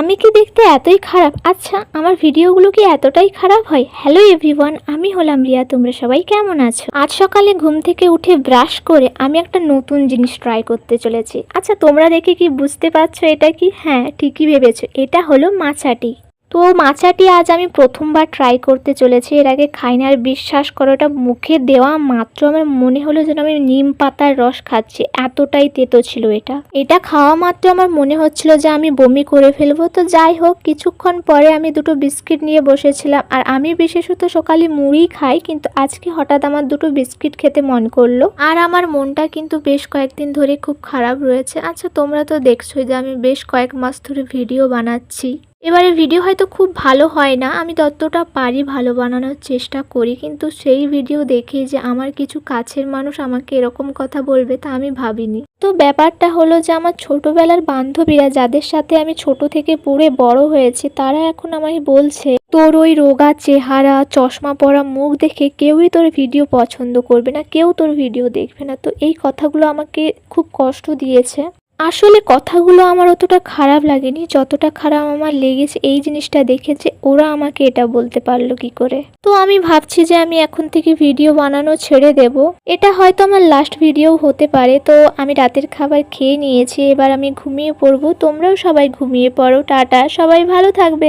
আমি কি দেখতে এতই খারাপ? আচ্ছা, আমার ভিডিওগুলো কি এতটাই খারাপ হয়? হ্যালো এভরিওয়ান, আমি হলাম রিয়া। তোমরা সবাই কেমন আছো? আজ সকালে ঘুম থেকে উঠে ব্রাশ করে আমি একটা নতুন জিনিস ট্রাই করতে চলেছি। আচ্ছা, তোমরা দেখে কি বুঝতে পারছো এটা কি? হ্যাঁ, ঠিকই ভেবেছো, এটা হলো মাচাটি। তো মাচাটি আজ আমি প্রথমবার ট্রাই করতে চলেছি। এর আগে খাইনি। আর বিশ্বাস করো, এটা মুখে দেওয়া মাত্র আমার মনে হলো যেন আমি নিম পাতার রস খাচ্ছি, এতটাই তেতো ছিল এটা। এটা খাওয়া মাত্র আমার মনে হচ্ছিল যে আমি বমি করে ফেলবো। তো যাই হোক, কিছুক্ষণ পরে আমি দুটো বিস্কিট নিয়ে বসেছিলাম। আর আমি বিশেষত সকালে মুড়ি খাই, কিন্তু আজকে হঠাৎ আমার দুটো বিস্কিট খেতে মন করলো। আর আমার মনটা কিন্তু বেশ কয়েকদিন ধরে খুব খারাপ রয়েছে। আচ্ছা, তোমরা তো দেখছোই যে আমি বেশ কয়েক মাস ধরে ভিডিও বানাচ্ছি। এবারে ভিডিও হয়তো খুব ভালো হয় না, আমি ততটা পারি ভালো বানানোর চেষ্টা করি, কিন্তু সেই ভিডিও দেখে যে আমার কিছু কাছের মানুষ আমাকে এরকম কথা বলবে তা আমি ভাবিনি। তো ব্যাপারটা হলো যে আমার ছোটবেলার বান্ধবীরা, যাদের সাথে আমি ছোট থেকে পড়ে বড় হয়েছি, তারা এখন আমায় বলছে তোর ওই রোগা চেহারা, চশমা পরা মুখ দেখে কেউই তোর ভিডিও পছন্দ করবে না, কেউ তোর ভিডিও দেখবে না। তো এই কথাগুলো আমাকে খুব কষ্ট দিয়েছে। আসলে কথাগুলো আমার অতটা খারাপ লাগেনি, যতটা খারাপ আমার লেগেছে এই জিনিসটা দেখে যে ওরা আমাকে এটা বলতে পারলো কি করে। তো আমি ভাবছি যে আমি এখন থেকে ভিডিও বানানো ছেড়ে দেব। এটা হয়তো আমার লাস্ট ভিডিও হতে পারে। তো আমি রাতের খাবার খেয়ে নিয়েছি, এবার আমি ঘুমিয়ে পড়বো। তোমরাও সবাই ঘুমিয়ে পড়ো। টাটা, সবাই ভালো থাকবে।